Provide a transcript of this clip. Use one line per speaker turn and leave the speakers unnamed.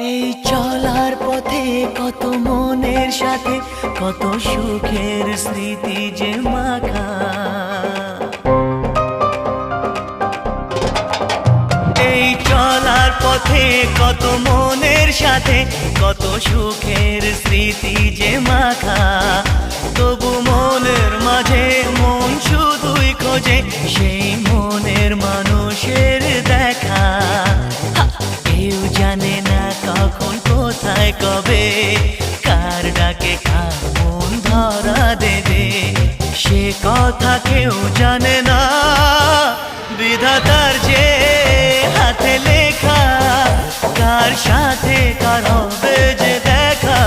এই চলার পথে কত মনের সাথে কত সুখের স্মৃতি যে মাখা। এই চলার পথে কত মনের সাথে কত সুখের স্মৃতি যে মাখা। তবু মনের মাঝে মন শুধুই খোঁজে সেই মনের মানুষের দেখা। কেউ জানে না কখন কোথায় কবে কার ডাকে কার মন ধরা দেবে, সে কথা কেউ জানে না। বিধাতার যে হাতে লেখা কার সাথে কার হবে যে দেখা।